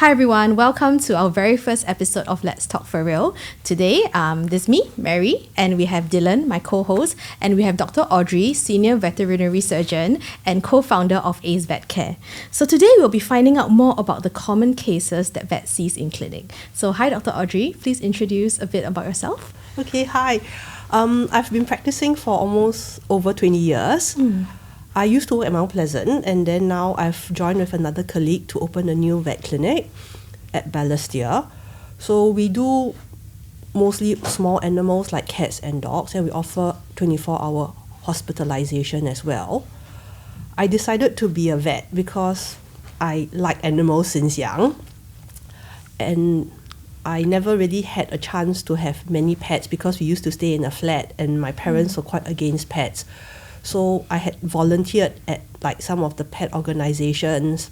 Hi everyone, welcome to our very first episode of Letstalkfurreal. Today, there's me, Mary, and we have Dylan, my co-host, and we have Dr Audrey, senior veterinary surgeon and co-founder of Ace Vetcare. So today we'll be finding out more about the common cases that vet sees in clinic. So hi Dr Audrey, please introduce a bit about yourself. Okay, hi. I've been practicing for almost over 20 years. I used to work at Mount Pleasant, and then now I've joined with another colleague to open a new vet clinic at Balestier. So we do mostly small animals like cats and dogs, and we offer 24-hour hospitalization as well. I decided to be a vet because I like animals since young, and I never really had a chance to have many pets because we used to stay in a flat and my parents were quite against pets. So I had volunteered at like some of the pet organizations,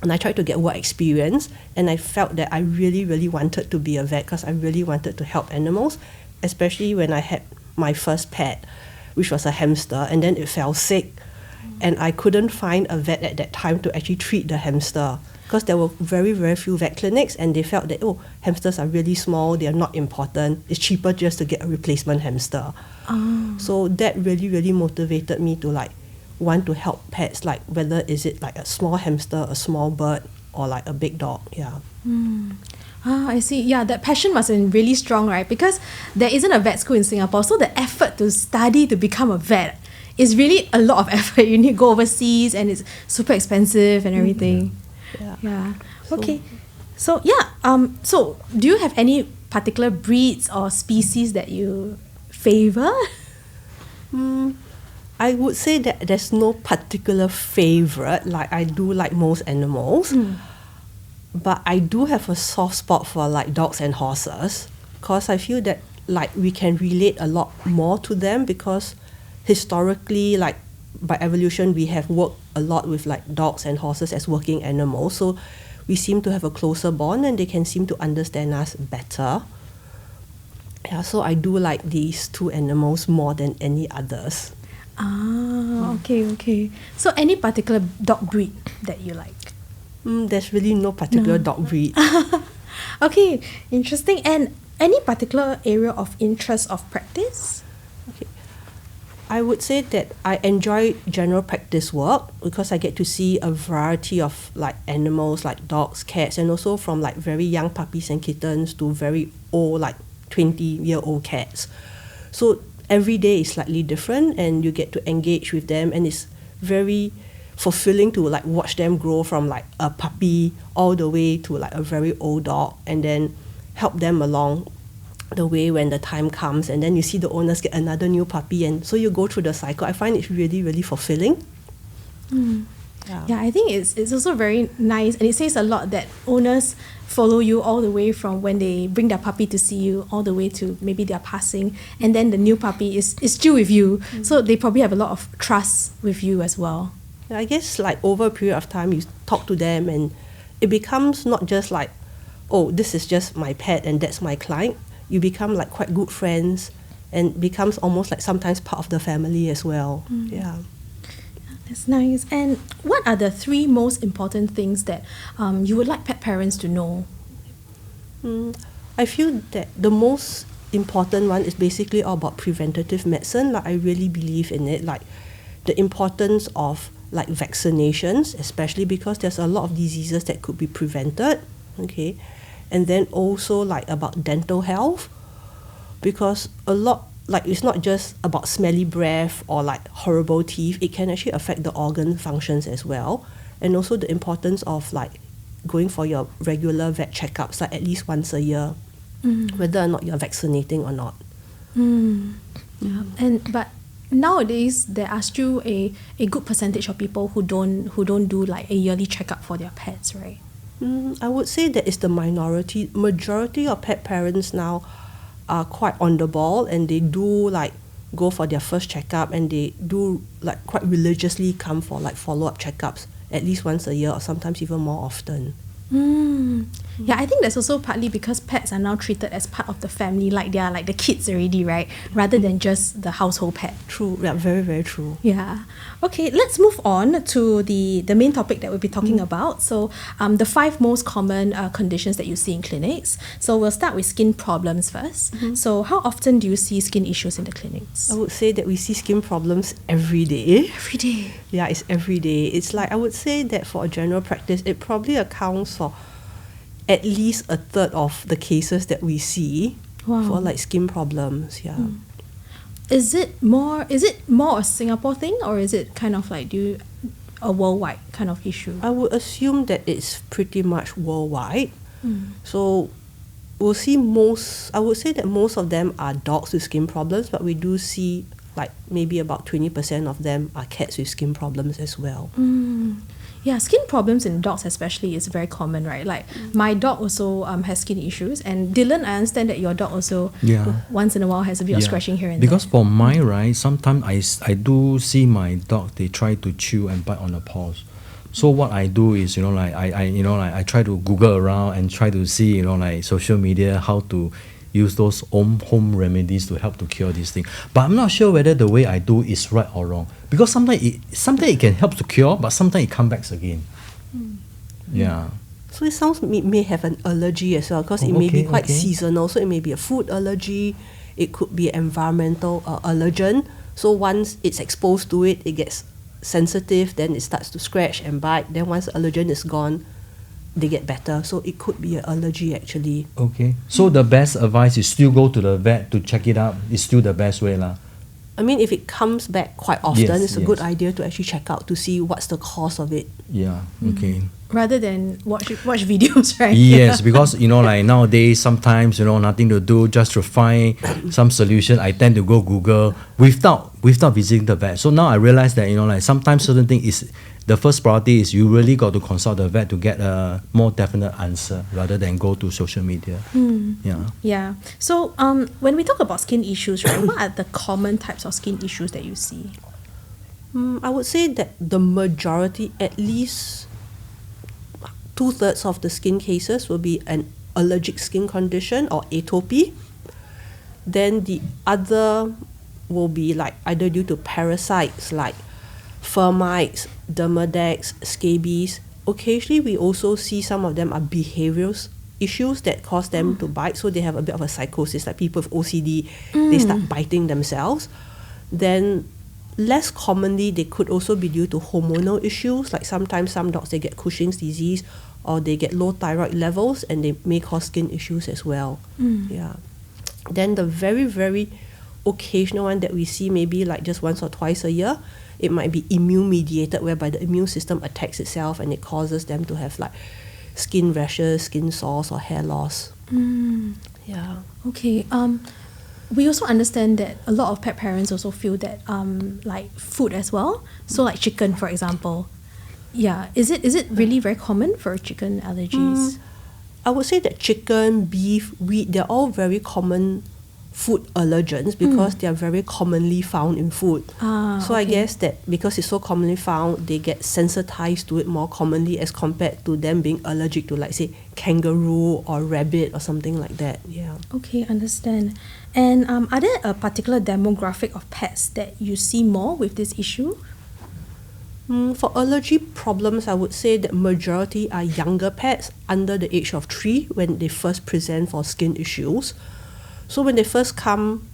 and I tried to get work experience, and I felt that I really wanted to be a vet because I really wanted to help animals, especially when I had my first pet, which was a hamster, and then it fell sick, and I couldn't find a vet at that time to actually treat the hamster because there were very few vet clinics, and they felt that, hamsters are really small, they are not important, it's cheaper just to get a replacement hamster. So that really motivated me to like want to help pets, like whether is it like a small hamster, a small bird, or like a big dog. I see. Yeah, that passion must have been really strong, right? Because there isn't a vet school in Singapore, so the effort to study to become a vet is really a lot of effort. You need to go overseas, and it's super expensive and everything. Yeah. Okay. So so do you have any particular breeds or species that you favor? I would say that there's no particular favorite. Like I do like most animals, but I do have a soft spot for like dogs and horses because I feel that like we can relate a lot more to them because historically, like by evolution, we have worked a lot with like dogs and horses as working animals. So we seem to have a closer bond and they can seem to understand us better. Yeah, so I do like these two animals more than any others. Okay. So any particular dog breed that you like? There's really no particular dog breed. Okay, interesting. And any particular area of interest of practice? Okay. I would say that I enjoy general practice work because I get to see a variety of like animals like dogs, cats, and also from like very young puppies and kittens to very old like 20-year-old cats. So every day is slightly different and you get to engage with them, and it's very fulfilling to like watch them grow from like a puppy all the way to like a very old dog, and then help them along the way when the time comes, and then you see the owners get another new puppy, and so you go through the cycle. I find it really fulfilling. Yeah, I think it's also very nice, and it says a lot that owners follow you all the way from when they bring their puppy to see you all the way to maybe they're passing, and then the new puppy is still with you. So they probably have a lot of trust with you as well. I guess like over a period of time you talk to them and it becomes not just like, this is just my pet and that's my client. You become like quite good friends and becomes almost like sometimes part of the family as well. That's nice. And what are the 3 most important things that you would like pet parents to know? I feel that the most important one is basically all about preventative medicine. Like I really believe in it, like the importance of like vaccinations, especially because there's a lot of diseases that could be prevented. Okay, and then also like about dental health, because a lot like it's not just about smelly breath or like horrible teeth. It can actually affect the organ functions as well, and also the importance of like going for your regular vet checkups like at least once a year, whether or not you're vaccinating or not. But nowadays there are still a good percentage of people who don't do like a yearly checkup for their pets, right? I would say that it's the minority. Majority of pet parents now are quite on the ball, and they do like go for their first checkup, and they do like quite religiously come for like follow-up checkups at least once a year or sometimes even more often. Yeah, I think that's also partly because pets are now treated as part of the family, like they are like the kids already, right? Rather than just the household pet. True, yeah, very, very true. Yeah. Okay, let's move on to the main topic that we'll be talking about. So, the 5 most common conditions that you see in clinics. So, we'll start with skin problems first. So, how often do you see skin issues in the clinics? I would say that we see skin problems every day. Every day. Yeah, it's every day. It's like, I would say that for a general practice, it probably accounts for at least a third of the cases that we see for like skin problems. Yeah. Is it more a Singapore thing, or is it kind of like a worldwide kind of issue? I would assume that it's pretty much worldwide. So we'll see I would say that most of them are dogs with skin problems, but we do see like maybe about 20% of them are cats with skin problems as well. Yeah, skin problems in dogs especially is very common, right? Like my dog also has skin issues, and Dylan, I understand that your dog also once in a while has a bit of scratching here and because there. for mine, right, sometimes I do see my dog, they try to chew and bite on the paws. So what I do is, I try to Google around and try to see, like social media, how to use those home remedies to help to cure this thing. But I'm not sure whether the way I do is right or wrong, because sometimes it can help to cure, but sometimes it comes back again. Yeah. So it sounds it may have an allergy as well, because it may be quite seasonal. So it may be a food allergy, it could be environmental allergen. So once it's exposed to it, it gets sensitive, then it starts to scratch and bite. Then once the allergen is gone, they get better. So it could be an allergy actually. Okay. So the best advice is still go to the vet to check it out. It's still the best way lah. I mean, if it comes back quite often, Yes, it's a good idea to actually check out to see what's the cause of it. Yeah. Okay. Rather than watch videos, right? Yes, because like nowadays sometimes nothing to do, just to find some solution, I tend to go Google without visiting the vet. So now I realize that like sometimes certain thing is the first priority is you really got to consult the vet to get a more definite answer rather than go to social media. Yeah. So when we talk about skin issues, right, what are the common types of skin issues that you see? I would say that the majority, at least 2/3 of the skin cases, will be an allergic skin condition or atopy. Then the other will be like either due to parasites like fur mites, dermadex, scabies. Occasionally we also see some of them are behavioral issues that cause them to bite, so they have a bit of a psychosis, like people with OCD, they start biting themselves. Then less commonly, they could also be due to hormonal issues, like sometimes some dogs, they get Cushing's disease or they get low thyroid levels and they may cause skin issues as well. Yeah. Then the very, very occasional one that we see maybe like just once or twice a year, it might be immune mediated, whereby the immune system attacks itself and it causes them to have like skin rashes, skin sores or hair loss. Yeah. Okay. We also understand that a lot of pet parents also feel that like food as well. So like chicken, for example. Yeah. Is it really very common for chicken allergies? I would say that chicken, beef, wheat, they're all very common food allergens because they are very commonly found in food. So I guess that because it's so commonly found, they get sensitized to it more commonly as compared to them being allergic to, like, say, kangaroo or rabbit or something like that. Yeah. Okay, understand. And are there a particular demographic of pets that you see more with this issue? For allergy problems, I would say that majority are younger pets under the age of 3 when they first present for skin issues. So when they first come,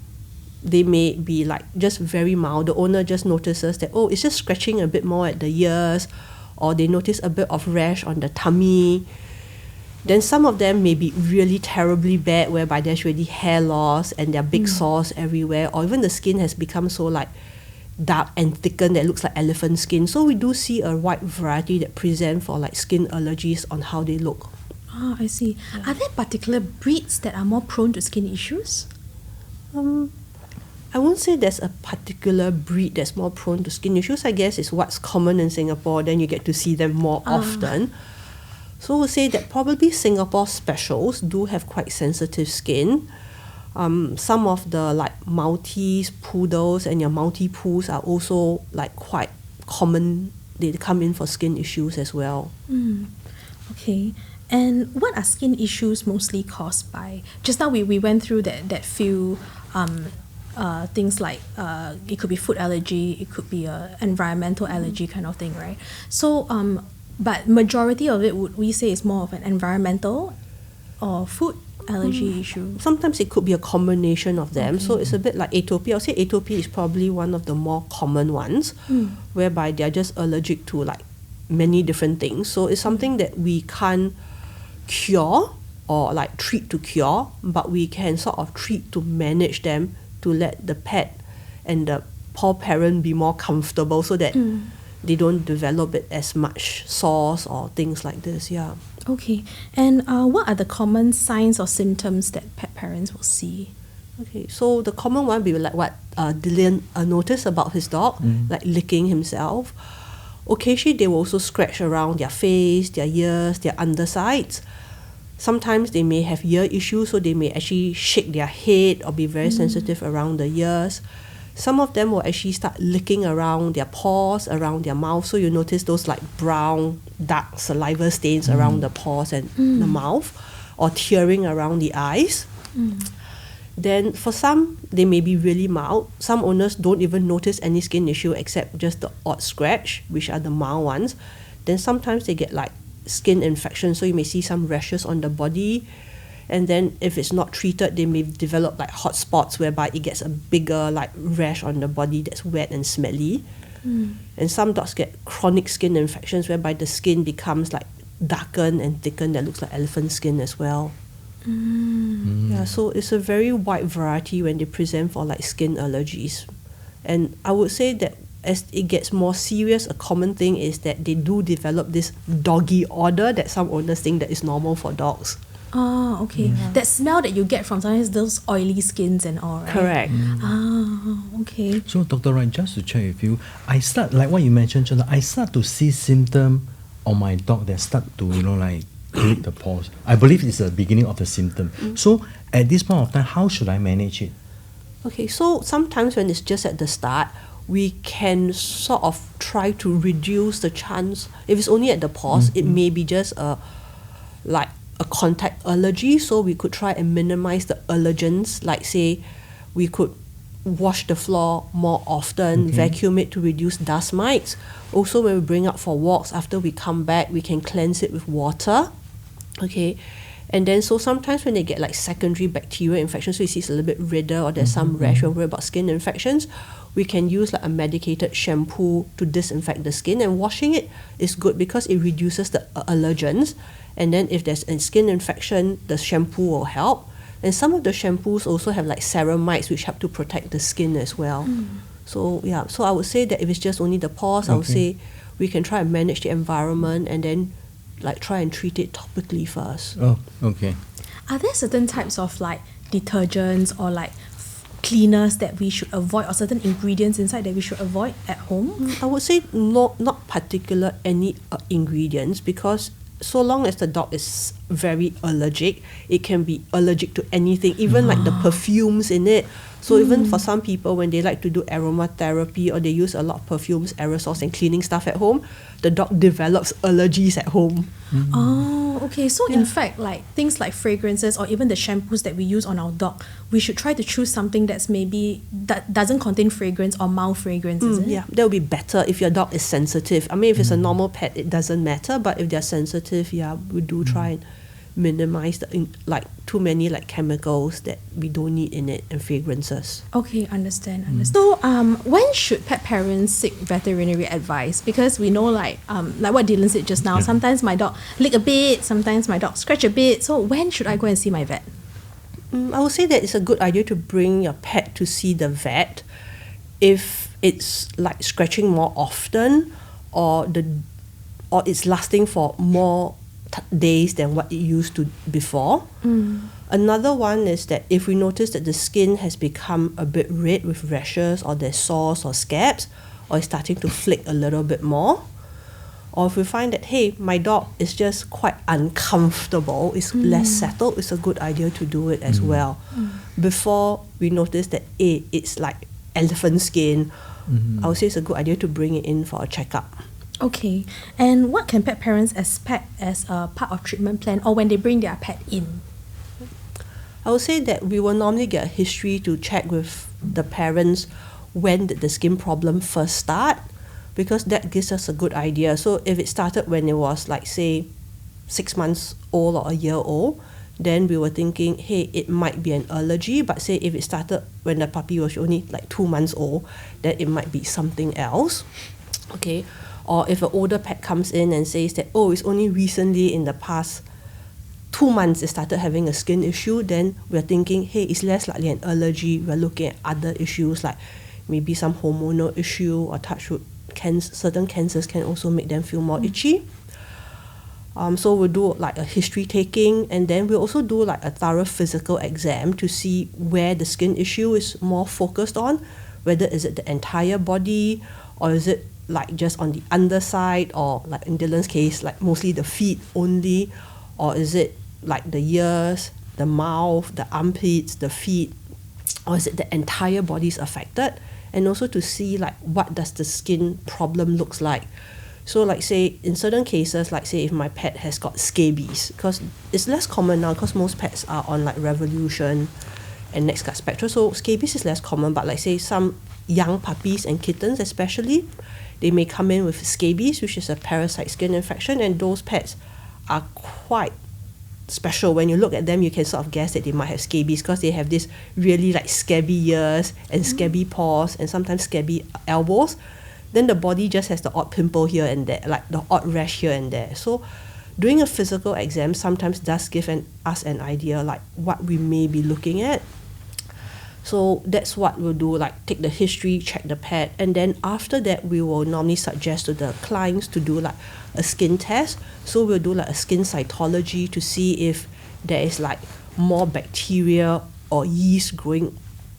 they may be like just very mild. The owner just notices that, it's just scratching a bit more at the ears, or they notice a bit of rash on the tummy. Then some of them may be really terribly bad, whereby there's really hair loss and there are big sores everywhere, or even the skin has become so like dark and thickened that it looks like elephant skin. So we do see a wide variety that present for like skin allergies on how they look. I see. Yeah. Are there particular breeds that are more prone to skin issues? I won't say there's a particular breed that's more prone to skin issues. I guess it's what's common in Singapore, then you get to see them more often. So we'll say that probably Singapore specials do have quite sensitive skin. Some of the like Maltese poodles and your Maltipools are also like quite common. They come in for skin issues as well. Okay. And what are skin issues mostly caused by? Just now we went through that few things like it could be food allergy, it could be a environmental allergy kind of thing, right? So but majority of it, would we say, is more of an environmental or food allergy issue? Sometimes it could be a combination of them. So it's a bit like atopy. I'll say atopy is probably one of the more common ones, whereby they're just allergic to like many different things. So it's something that we can't cure or like treat to cure, but we can sort of treat to manage them, to let the pet and the poor parent be more comfortable so that they don't develop it as much sores or things like this. Yeah. Okay. And what are the common signs or symptoms that pet parents will see? Okay, so the common one will be like what Dylan noticed about his dog, like licking himself. Occasionally, they will also scratch around their face, their ears, their undersides. Sometimes they may have ear issues, so they may actually shake their head or be very sensitive around the ears. Some of them will actually start licking around their paws, around their mouth. So you notice those like brown, dark saliva stains around the paws and the mouth, or tearing around the eyes. Then for some, they may be really mild. Some owners don't even notice any skin issue except just the odd scratch, which are the mild ones. Then sometimes they get like skin infection, so you may see some rashes on the body. And then if it's not treated, they may develop like hot spots whereby it gets a bigger like rash on the body that's wet and smelly. And some dogs get chronic skin infections whereby the skin becomes like darkened and thickened, that looks like elephant skin as well. Yeah, so it's a very wide variety when they present for like skin allergies. And I would say that as it gets more serious, a common thing is that they do develop this doggy odor that some owners think that is normal for dogs. Oh, okay. That smell that you get from sometimes those oily skins and all, right? Correct. Okay. So Dr. Wright, just to check with you, I start, like what you mentioned, Jonah, I start to see symptom on my dog that start to, like lick the paws. I believe it's the beginning of the symptom. So at this point of time, how should I manage it? Okay, so sometimes when it's just at the start, we can sort of try to reduce the chance. If it's only at the paws, it may be just a contact allergy, so we could try and minimize the allergens, like say we could wash the floor more often, vacuum it to reduce dust mites. Also, when we bring up for walks, after we come back, we can cleanse it with water. Okay, and then so sometimes when they get like secondary bacterial infections, so you see it's a little bit redder or there's some rash, or worry about skin infections, we can use like a medicated shampoo to disinfect the skin, and washing it is good because it reduces the allergens. And then if there's a skin infection, the shampoo will help. And some of the shampoos also have like ceramides which help to protect the skin as well. So yeah, so I would say that if it's just only the paws, I would say we can try and manage the environment and then like try and treat it topically first. Oh, okay. Are there certain types of like detergents or like cleaners that we should avoid, or certain ingredients inside that we should avoid at home? I would say not particular any ingredients, because so long as the dog is very allergic, it can be allergic to anything, even like the perfumes in it. So even for some people, when they like to do aromatherapy or they use a lot of perfumes, aerosols and cleaning stuff at home, the dog develops allergies at home. Oh, okay. So in fact, like things like fragrances or even the shampoos that we use on our dog, we should try to choose something that's maybe that doesn't contain fragrance or mild fragrance, is it? Yeah, that would be better if your dog is sensitive. I mean, if it's a normal pet, it doesn't matter. But if they're sensitive, we do try and minimize like too many like chemicals that we don't need in it and fragrances. Okay, understand. So when should pet parents seek veterinary advice? Because we know like what Dylan said just now, sometimes my dog lick a bit, sometimes my dog scratch a bit. So when should I go and see my vet? I would say that it's a good idea to bring your pet to see the vet if it's like scratching more often or it's lasting for more days than what it used to before. Another one is that if we notice that the skin has become a bit red with rashes, or there's sores or scabs, or it's starting to flick a little bit more, or if we find that, hey, my dog is just quite uncomfortable, it's less settled, it's a good idea to do it as well. Before we notice that it's like elephant skin, I would say it's a good idea to bring it in for a checkup. Okay. And what can pet parents expect as a part of treatment plan or when they bring their pet in? I would say that we will normally get a history to check with the parents when did the skin problem first start, because that gives us a good idea. So if it started when it was like, say, 6 months old or a year old, then we were thinking, hey, it might be an allergy. But say if it started when the puppy was only like 2 months old, then it might be something else. Okay. Or if an older pet comes in and says that, oh, it's only recently in the past 2 months it started having a skin issue, then we're thinking, hey, it's less likely an allergy. We're looking at other issues like maybe some hormonal issue or touchwood, certain cancers can also make them feel more itchy. So we'll do like a history taking, and then we'll also do like a thorough physical exam to see where the skin issue is more focused on, whether is it the entire body or is it like just on the underside, or like in Dylan's case, like mostly the feet only, or is it like the ears, the mouth, the armpits, the feet, or is it the entire body is affected? And also to see like what does the skin problem looks like. So like say in certain cases, like say if my pet has got scabies, because it's less common now because most pets are on like Revolution and NextGuard Spectra, so scabies is less common. But like say some young puppies and kittens especially, they may come in with scabies, which is a parasite skin infection, and those pets are quite special. When you look at them, you can sort of guess that they might have scabies because they have this really like scabby ears and scabby paws and sometimes scabby elbows. Then the body just has the odd pimple here and there, like the odd rash here and there. So doing a physical exam sometimes does give us an idea like what we may be looking at. So that's what we'll do, like take the history, check the pet, and then after that we will normally suggest to the clients to do like a skin test. So we'll do like a skin cytology to see if there is like more bacteria or yeast growing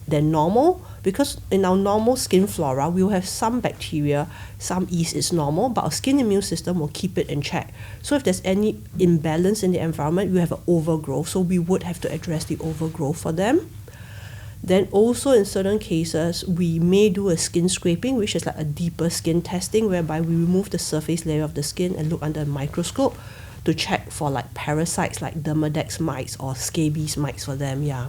than normal, because in our normal skin flora we will have some bacteria, some yeast is normal, but our skin immune system will keep it in check. So if there's any imbalance in the environment, we have an overgrowth, so we would have to address the overgrowth for them. Then also in certain cases, we may do a skin scraping, which is like a deeper skin testing, whereby we remove the surface layer of the skin and look under a microscope to check for like parasites like Demodex mites or scabies mites for them, yeah.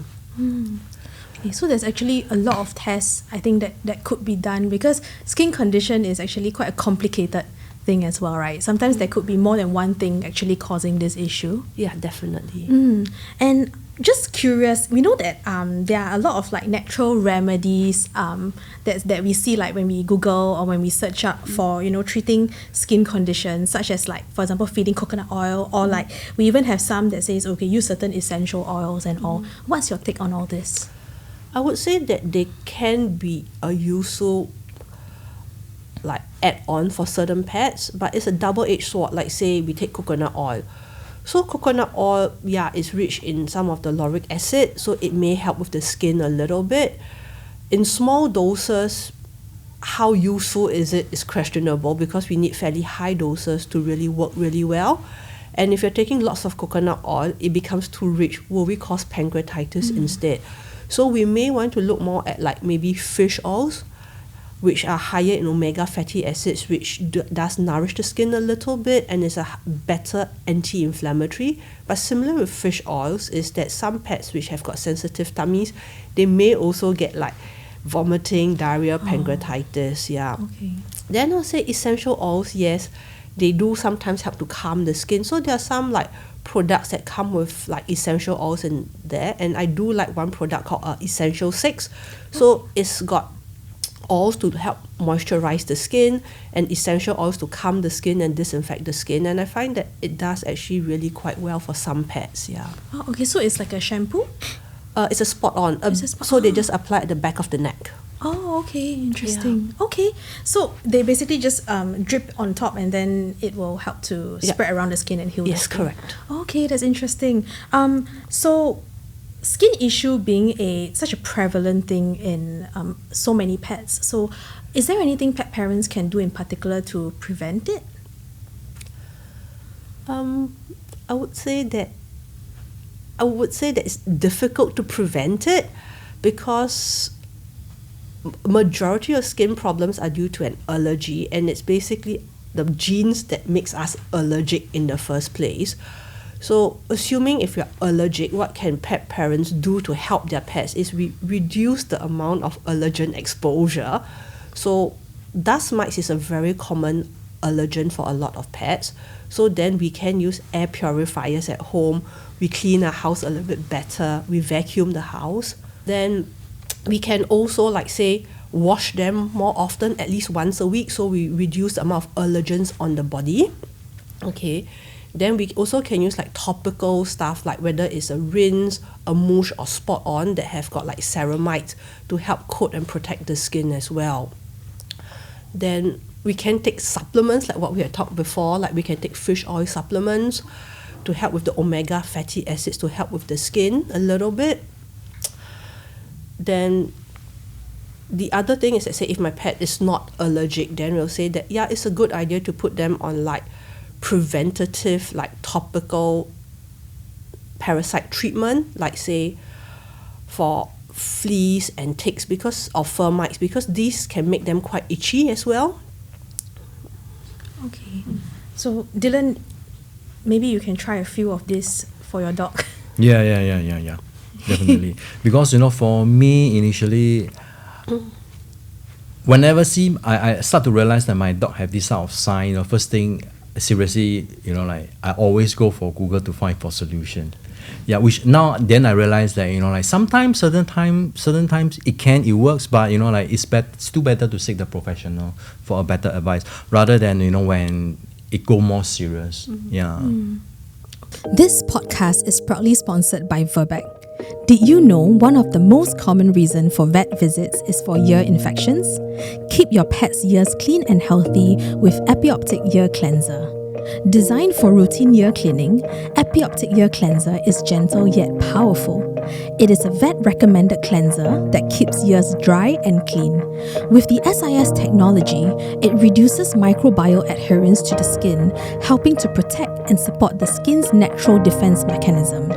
Okay, so there's actually a lot of tests I think that could be done, because skin condition is actually quite a complicated thing as well, right? Sometimes there could be more than one thing actually causing this issue. Yeah, definitely. And just curious, we know that there are a lot of like natural remedies that we see like when we Google or when we search up for, treating skin conditions, such as like, for example, feeding coconut oil, or like we even have some that says, okay, use certain essential oils and all. What's your take on all this? I would say that they can be a useful like add-on for certain pets, but it's a double-edged sword. Like say we take coconut oil. So coconut oil, yeah, is rich in some of the lauric acid, so it may help with the skin a little bit. In small doses, how useful is it is questionable, because we need fairly high doses to really work really well. And if you're taking lots of coconut oil, it becomes too rich. Will we cause pancreatitis instead? So we may want to look more at like maybe fish oils, which are higher in omega fatty acids, which does nourish the skin a little bit and is a better anti-inflammatory. But similar with fish oils is that some pets which have got sensitive tummies, they may also get like vomiting, diarrhea, pancreatitis, yeah. Okay. Then I'll say essential oils, yes, they do sometimes help to calm the skin. So there are some like products that come with like essential oils in there, and I do like one product called Essential 6. So it's got oils to help moisturize the skin and essential oils to calm the skin and disinfect the skin, and I find that it does actually really quite well for some pets, yeah. Oh, okay, so it's like a shampoo? It's a spot on, It's a so they just apply at the back of the neck. Oh, okay, interesting. Yeah. Okay, so they basically just drip on top and then it will help to spread around the skin and heal the skin. Yes, correct. Okay, that's interesting. So skin issue being such a prevalent thing in so many pets, so is there anything pet parents can do in particular to prevent it? I would say that it's difficult to prevent it, because majority of skin problems are due to an allergy, and it's basically the genes that makes us allergic in the first place. So assuming if you're allergic, what can pet parents do to help their pets is we reduce the amount of allergen exposure. So dust mites is a very common allergen for a lot of pets. So then we can use air purifiers at home. We clean our house a little bit better. We vacuum the house. Then we can also, like say, wash them more often, at least once a week, so we reduce the amount of allergens on the body. Okay. Then we also can use like topical stuff, like whether it's a rinse, a mousse or spot on that have got like ceramides to help coat and protect the skin as well. Then we can take supplements like what we had talked before, like we can take fish oil supplements to help with the omega fatty acids to help with the skin a little bit. Then the other thing is that, say, if my pet is not allergic, then we'll say that, yeah, it's a good idea to put them on like preventative, like topical parasite treatment, like say for fleas and ticks or fur mites, because these can make them quite itchy as well. Okay. So Dylan, maybe you can try a few of this for your dog. Yeah. Definitely. Because, for me, initially, whenever I start to realize that my dog have this sort of sign, first thing, seriously, I always go for Google to find for solution. Yeah, which now then I realize that sometimes certain times it works, but it's still better to seek the professional for a better advice rather than when it go more serious. Mm-hmm. Yeah. This podcast is proudly sponsored by Verbec. Did you know one of the most common reasons for vet visits is for ear infections? Keep your pet's ears clean and healthy with Epioptic Ear Cleanser. Designed for routine ear cleaning, Epioptic Ear Cleanser is gentle yet powerful. It is a vet-recommended cleanser that keeps ears dry and clean. With the SIS technology, it reduces microbial adherence to the skin, helping to protect and support the skin's natural defense mechanism.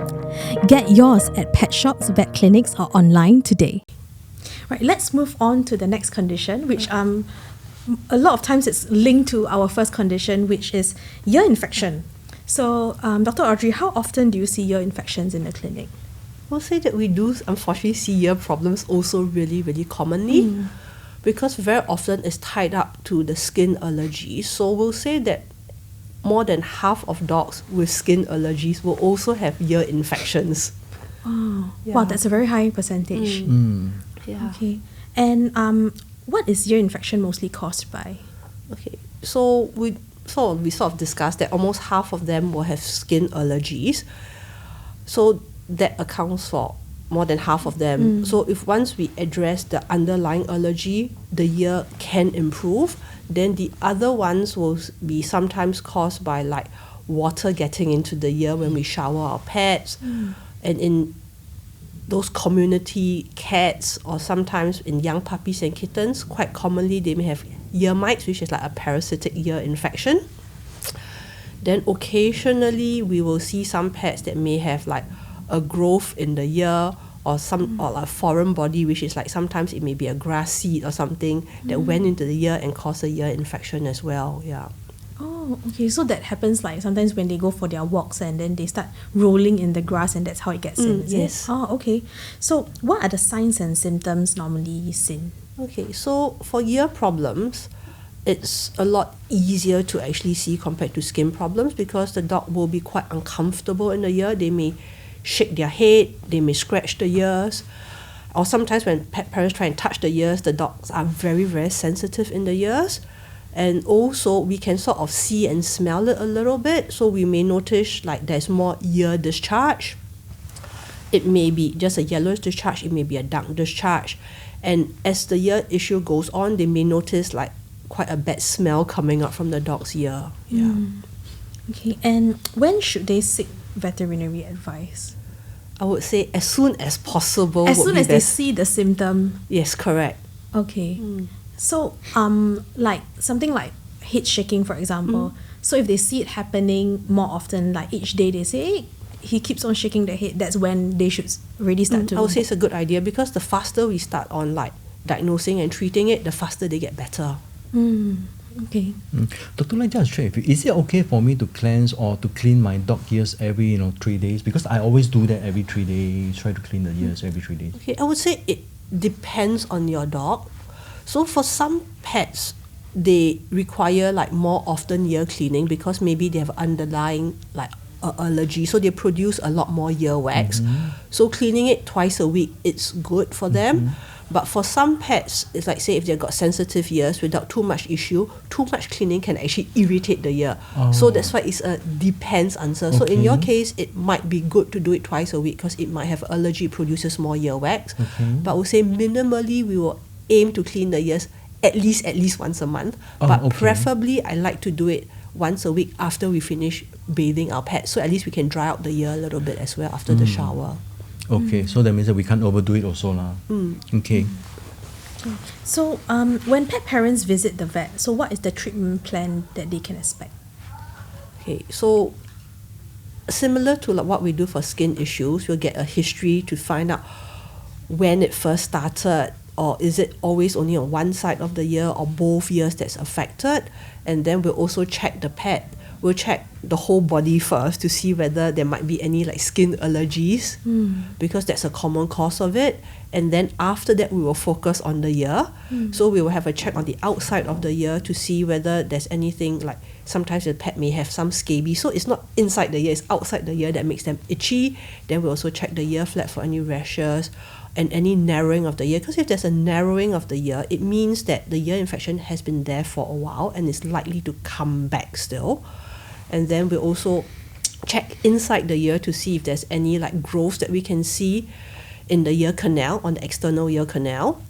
Get yours at pet shops, vet clinics, or online today. Right, let's move on to the next condition, which a lot of times it's linked to our first condition, which is ear infection. So, Dr. Audrey, how often do you see ear infections in the clinic? We'll say that we do unfortunately see ear problems also really, really commonly because very often it's tied up to the skin allergies. So we'll say that more than half of dogs with skin allergies will also have ear infections. Oh, yeah. Wow, that's a very high percentage. Yeah. Okay. And what is ear infection mostly caused by? Okay, so we sort of discussed that almost half of them will have skin allergies. So that accounts for more than half of them. So if once we address the underlying allergy, the ear can improve. Then the other ones will be sometimes caused by like water getting into the ear when we shower our pets. And in those community cats or sometimes in young puppies and kittens, quite commonly they may have ear mites, which is like a parasitic ear infection. Then occasionally we will see some pets that may have like a growth in the ear or a foreign body, which is like sometimes it may be a grass seed or something that went into the ear and caused a ear infection as well. Yeah. Oh, okay. So that happens like sometimes when they go for their walks and then they start rolling in the grass and that's how it gets in, is yes. it? Oh, okay. So what are the signs and symptoms normally seen? Okay, so for ear problems, it's a lot easier to actually see compared to skin problems because the dog will be quite uncomfortable in the ear. They may shake their head, they may scratch the ears, or sometimes when pet parents try and touch the ears, the dogs are very, very sensitive in the ears. And also we can sort of see and smell it a little bit, so we may notice like there's more ear discharge. It may be just a yellowish discharge, it may be a dark discharge. And as the ear issue goes on, they may notice like quite a bad smell coming out from the dog's ear. Yeah. Okay, and when should they seek veterinary advice? I would say as soon as possible. As soon as they see the symptom? Yes, correct. Okay. So, like something like head shaking, for example. So if they see it happening more often, like each day they say, hey, he keeps on shaking the head, that's when they should really start to... I would say it's a good idea because the faster we start on like diagnosing and treating it, the faster they get better. Okay. Dr. Lai, just check with you, is it okay for me to cleanse or to clean my dog ears every 3 days? Because I always do that every 3 days, try to clean the ears every 3 days. Okay, I would say it depends on your dog. So for some pets, they require like more often ear cleaning because maybe they have underlying like allergy, so they produce a lot more earwax. So cleaning it twice a week, it's good for them. But for some pets, it's like say if they've got sensitive ears without too much issue, too much cleaning can actually irritate the ear. So that's why it's a depends answer. So in your case, it might be good to do it twice a week because it might have allergy, produces more earwax. But I would say minimally we will aim to clean the ears at least once a month. But preferably I like to do it once a week after we finish bathing our pets. So at least we can dry out the ear a little bit as well after the shower. Okay, so that means that we can't overdo it also lah. Okay. So when pet parents visit the vet, so what is the treatment plan that they can expect? Okay, so similar to like what we do for skin issues, we'll get a history to find out when it first started, or is it always only on one side of the ear or both ears that's affected. And then we'll also check the pet. We'll check the whole body first to see whether there might be any like skin allergies, because that's a common cause of it. And then after that we will focus on the ear. So we will have a check on the outside of the ear to see whether there's anything like sometimes the pet may have some scabies. So it's not inside the ear, it's outside the ear that makes them itchy. Then we also check the ear flap for any rashes and any narrowing of the ear, because if there's a narrowing of the ear, it means that the ear infection has been there for a while and is likely to come back still. And then we also check inside the ear to see if there's any like growths that we can see in the ear canal, on the external ear canal.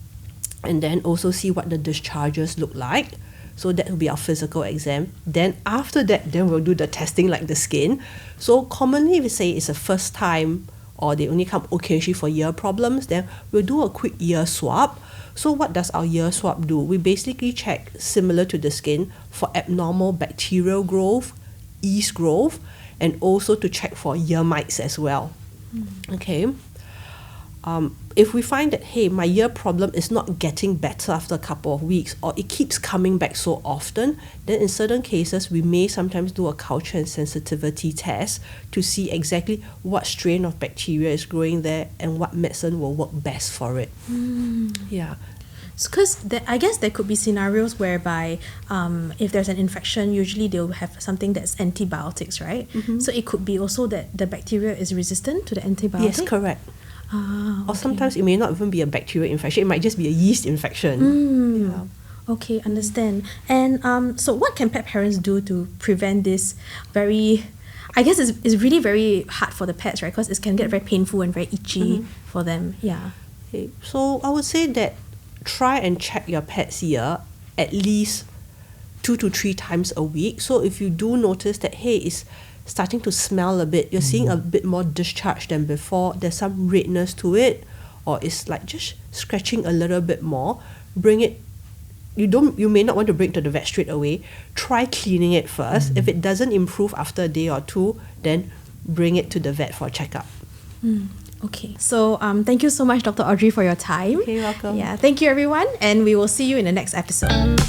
And then also see what the discharges look like. So that will be our physical exam. Then after that, then we'll do the testing like the skin. So commonly we say it's a first time or they only come occasionally for ear problems, then we'll do a quick ear swab. So what does our ear swab do? We basically check, similar to the skin, for abnormal bacterial growth, yeast growth, and also to check for ear mites as well. Okay. If we find that, hey, my ear problem is not getting better after a couple of weeks, or it keeps coming back so often, then in certain cases we may sometimes do a culture and sensitivity test to see exactly what strain of bacteria is growing there and what medicine will work best for it. Yeah. Because I guess there could be scenarios whereby if there's an infection, usually they'll have something that's antibiotics, right? So it could be also that the bacteria is resistant to the antibiotic? Yes, correct. Okay. Or sometimes it may not even be a bacterial infection, it might just be a yeast infection. Yeah. Okay, understand. And so what can pet parents do to prevent this very... I guess it's really very hard for the pets, right? Because it can get very painful and very itchy for them. Yeah. Okay. So I would say that try and check your pet's ear at least 2 to 3 times a week. So if you do notice that, hey, it's starting to smell a bit, you're seeing a bit more discharge than before, there's some redness to it, or it's like just scratching a little bit more, bring it. You may not want to bring it to the vet straight away. Try cleaning it first. If it doesn't improve after a day or 2, then bring it to the vet for a checkup. Okay, so thank you so much, Dr. Audrey, for your time. Okay, welcome. Yeah, thank you, everyone, and we will see you in the next episode.